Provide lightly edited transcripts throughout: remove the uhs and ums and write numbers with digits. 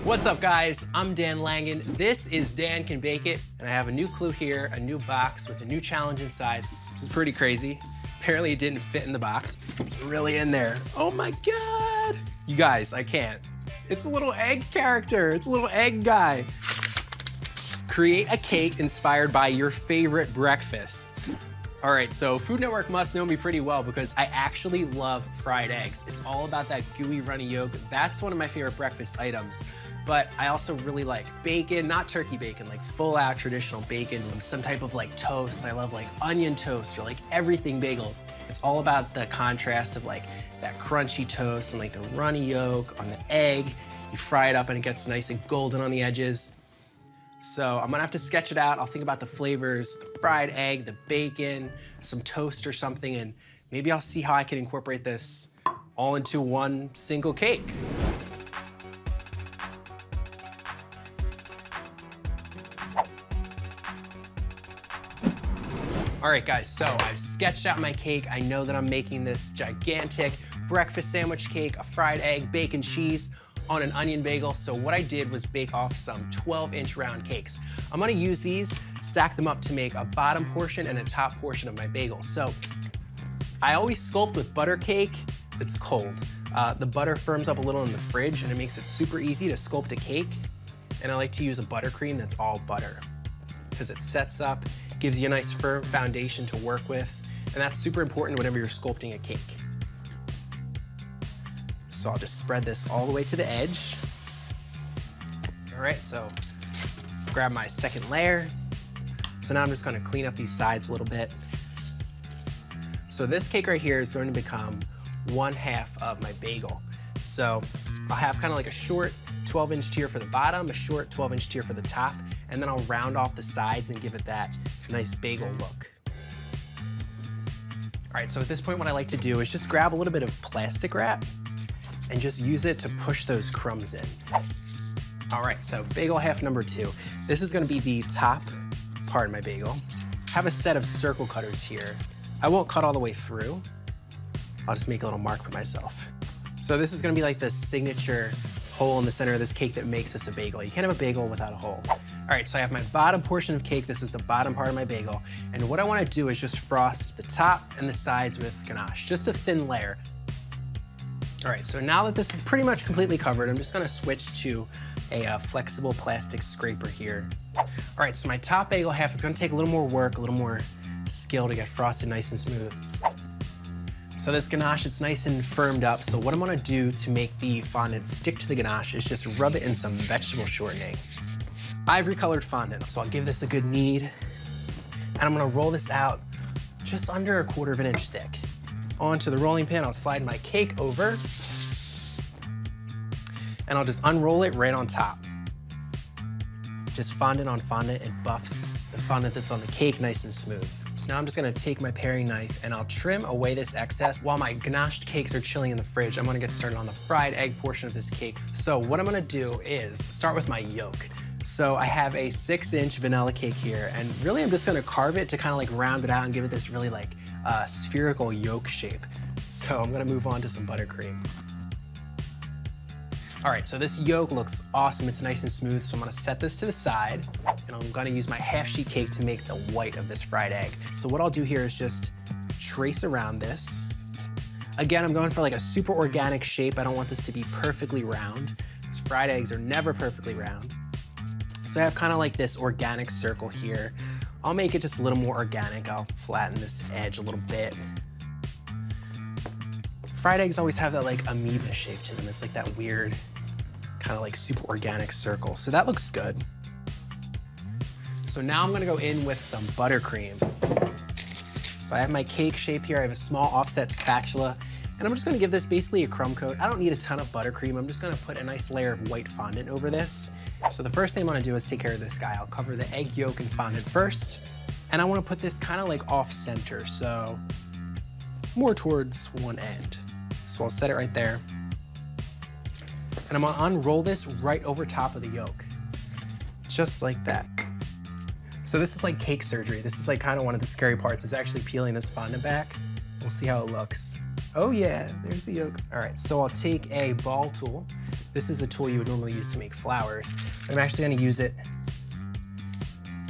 What's up, guys? I'm Dan Langan. This is Dan Can Bake It, and I have a new clue here, a new box with a new challenge inside. This is pretty crazy. Apparently it didn't fit in the box. It's really in there. Oh my God. You guys, I can't. It's a little egg character. It's a little egg guy. Create a cake inspired by your favorite breakfast. All right, so Food Network must know me pretty well because I actually love fried eggs. It's all about that gooey, runny yolk. That's one of my favorite breakfast items. But I also really like bacon, not turkey bacon, like full out traditional bacon, some type of like toast. I love like onion toast or like everything bagels. It's all about the contrast of like that crunchy toast and like the runny yolk on the egg. You fry it up and it gets nice and golden on the edges. So I'm gonna have to sketch it out. I'll think about the flavors, the fried egg, the bacon, some toast or something, and maybe I'll see how I can incorporate this all into one single cake. All right, guys, so I've sketched out my cake. I know that I'm making this gigantic breakfast sandwich cake, a fried egg, bacon, cheese, on an onion bagel. So what I did was bake off some 12-inch round cakes. I'm gonna use these, stack them up to make a bottom portion and a top portion of my bagel. So I always sculpt with butter cake that's cold. The butter firms up a little in the fridge and it makes it super easy to sculpt a cake. And I like to use a buttercream that's all butter because it sets up, gives you a nice firm foundation to work with. And that's super important whenever you're sculpting a cake. So I'll just spread this all the way to the edge. All right, so grab my second layer. So now I'm just gonna clean up these sides a little bit. So this cake right here is going to become 1/2 of my bagel. So I'll have kind of like a short 12-inch tier for the bottom, a short 12-inch tier for the top, and then I'll round off the sides and give it that nice bagel look. All right, so at this point what I like to do is just grab a little bit of plastic wrap and just use it to push those crumbs in. All right, so bagel half number 2. This is gonna be the top part of my bagel. I have a set of circle cutters here. I won't cut all the way through. I'll just make a little mark for myself. So this is gonna be like the signature hole in the center of this cake that makes this a bagel. You can't have a bagel without a hole. All right, so I have my bottom portion of cake. This is the bottom part of my bagel. And what I wanna do is just frost the top and the sides with ganache, just a thin layer. All right, so now that this is pretty much completely covered, I'm just gonna switch to a flexible plastic scraper here. All right, so my top bagel half, it's gonna take a little more work, a little more skill to get frosted nice and smooth. So this ganache, it's nice and firmed up. So what I'm gonna do to make the fondant stick to the ganache is just rub it in some vegetable shortening. Ivory colored fondant. So I'll give this a good knead. And I'm gonna roll this out just under 1/4 inch thick. Onto the rolling pin, I'll slide my cake over. And I'll just unroll it right on top. Just fondant on fondant, it buffs the fondant that's on the cake nice and smooth. So now I'm just gonna take my paring knife and I'll trim away this excess. While my ganached cakes are chilling in the fridge, I'm gonna get started on the fried egg portion of this cake. So what I'm gonna do is start with my yolk. So I have a 6-inch vanilla cake here, and really I'm just gonna carve it to kind of like round it out and give it this really like spherical yolk shape. So I'm gonna move on to some buttercream. All right, so this yolk looks awesome. It's nice and smooth, so I'm gonna set this to the side, and I'm gonna use my half-sheet cake to make the white of this fried egg. So what I'll do here is just trace around this. Again, I'm going for like a super organic shape. I don't want this to be perfectly round, because fried eggs are never perfectly round. So I have kind of like this organic circle here. I'll make it just a little more organic. I'll flatten this edge a little bit. Fried eggs always have that like amoeba shape to them. It's like that weird, kind of like super organic circle. So that looks good. So now I'm gonna go in with some buttercream. So I have my cake shape here. I have a small offset spatula, and I'm just gonna give this basically a crumb coat. I don't need a ton of buttercream. I'm just gonna put a nice layer of white fondant over this. So the first thing I'm gonna do is take care of this guy. I'll cover the egg yolk and fondant first, and I wanna put this kind of like off center, so more towards one end. So I'll set it right there. And I'm gonna unroll this right over top of the yolk, just like that. So this is like cake surgery. This is like kind of one of the scary parts, is actually peeling this fondant back. We'll see how it looks. Oh yeah, there's the yolk. All right, so I'll take a ball tool. This is a tool you would normally use to make flowers. I'm actually gonna use it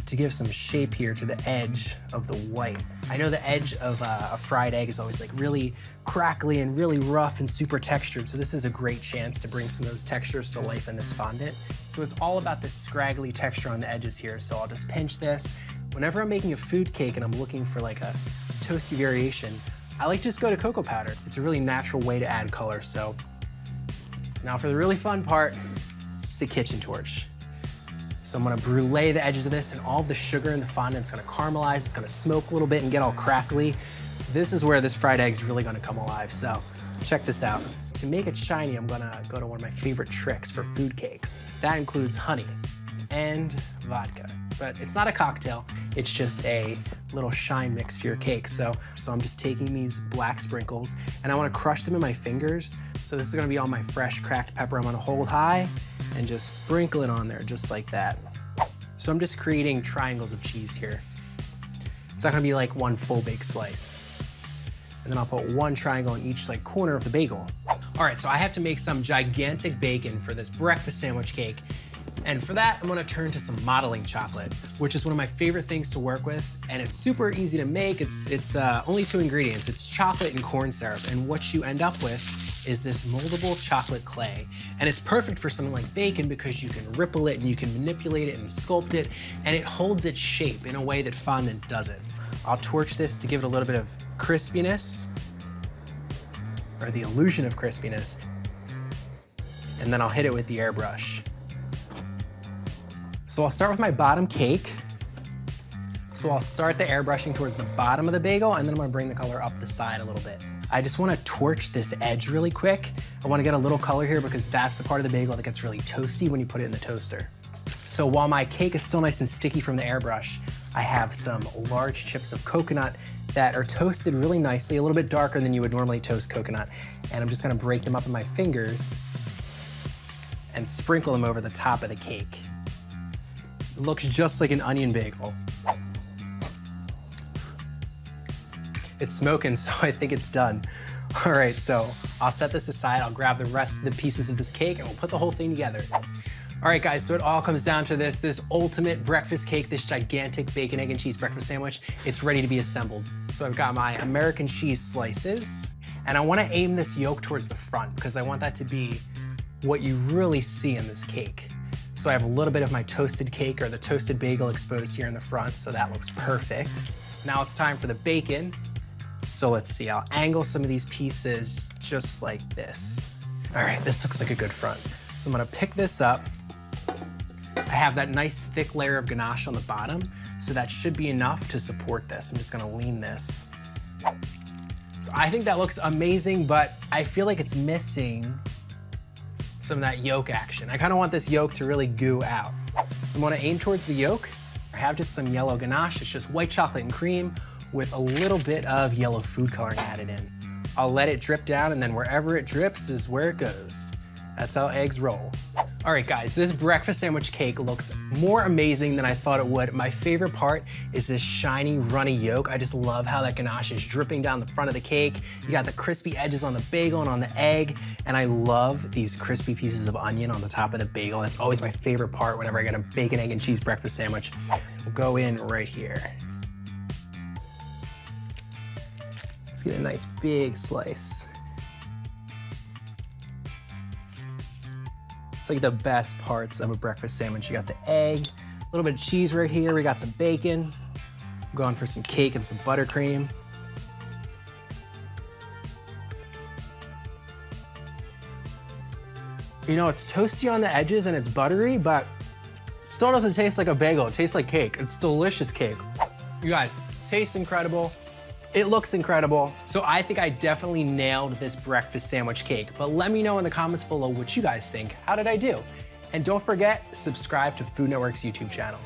to give some shape here to the edge of the white. I know the edge of a fried egg is always like really crackly and really rough and super textured, so this is a great chance to bring some of those textures to life in this fondant. So it's all about this scraggly texture on the edges here, so I'll just pinch this. Whenever I'm making a food cake and I'm looking for like a toasty variation, I like to just go to cocoa powder. It's a really natural way to add color, so. Now for the really fun part, it's the kitchen torch. So I'm gonna brulee the edges of this, and all of the sugar in the fondant's gonna caramelize, it's gonna smoke a little bit and get all crackly. This is where this fried egg's really gonna come alive, so check this out. To make it shiny, I'm gonna go to one of my favorite tricks for food cakes. That includes honey and vodka. But it's not a cocktail, it's just a little shine mix for your cake. So I'm just taking these black sprinkles and I wanna crush them in my fingers. So this is gonna be all my fresh cracked pepper I'm gonna hold high and just sprinkle it on there just like that. So I'm just creating triangles of cheese here. It's not gonna be like one full baked slice. And then I'll put one triangle in each like corner of the bagel. All right, so I have to make some gigantic bacon for this breakfast sandwich cake. And for that, I'm gonna turn to some modeling chocolate, which is one of my favorite things to work with. And it's super easy to make. It's only 2 ingredients. It's chocolate and corn syrup. And what you end up with is this moldable chocolate clay. And it's perfect for something like bacon because you can ripple it and you can manipulate it and sculpt it, and it holds its shape in a way that fondant doesn't. I'll torch this to give it a little bit of crispiness, or the illusion of crispiness. And then I'll hit it with the airbrush. So I'll start with my bottom cake. So I'll start the airbrushing towards the bottom of the bagel, and then I'm gonna bring the color up the side a little bit. I just wanna torch this edge really quick. I wanna get a little color here because that's the part of the bagel that gets really toasty when you put it in the toaster. So while my cake is still nice and sticky from the airbrush, I have some large chips of coconut that are toasted really nicely, a little bit darker than you would normally toast coconut. And I'm just gonna break them up in my fingers and sprinkle them over the top of the cake. It looks just like an onion bagel. It's smoking, so I think it's done. All right, so I'll set this aside. I'll grab the rest of the pieces of this cake and we'll put the whole thing together. All right, guys, so it all comes down to this ultimate breakfast cake, this gigantic bacon, egg, and cheese breakfast sandwich. It's ready to be assembled. So I've got my American cheese slices, and I wanna aim this yolk towards the front because I want that to be what you really see in this cake. So I have a little bit of my toasted cake or the toasted bagel exposed here in the front, so that looks perfect. Now it's time for the bacon. So let's see, I'll angle some of these pieces just like this. All right, this looks like a good front. So I'm gonna pick this up. I have that nice thick layer of ganache on the bottom, so that should be enough to support this. I'm just gonna lean this. So I think that looks amazing, but I feel like it's missing some of that yolk action. I kinda want this yolk to really goo out. So I'm gonna aim towards the yolk. I have just some yellow ganache. It's just white chocolate and cream with a little bit of yellow food coloring added in. I'll let it drip down, and then wherever it drips is where it goes. That's how eggs roll. All right, guys, this breakfast sandwich cake looks more amazing than I thought it would. My favorite part is this shiny, runny yolk. I just love how that ganache is dripping down the front of the cake. You got the crispy edges on the bagel and on the egg, and I love these crispy pieces of onion on the top of the bagel. That's always my favorite part whenever I get a bacon, egg, and cheese breakfast sandwich. We'll go in right here. Let's get a nice big slice. It's like the best parts of a breakfast sandwich. You got the egg, a little bit of cheese right here. We got some bacon. I'm going for some cake and some buttercream. You know, it's toasty on the edges and it's buttery, but still doesn't taste like a bagel. It tastes like cake. It's delicious cake. You guys, tastes incredible. It looks incredible. So I think I definitely nailed this breakfast sandwich cake, but let me know in the comments below what you guys think. How did I do? And don't forget, subscribe to Food Network's YouTube channel.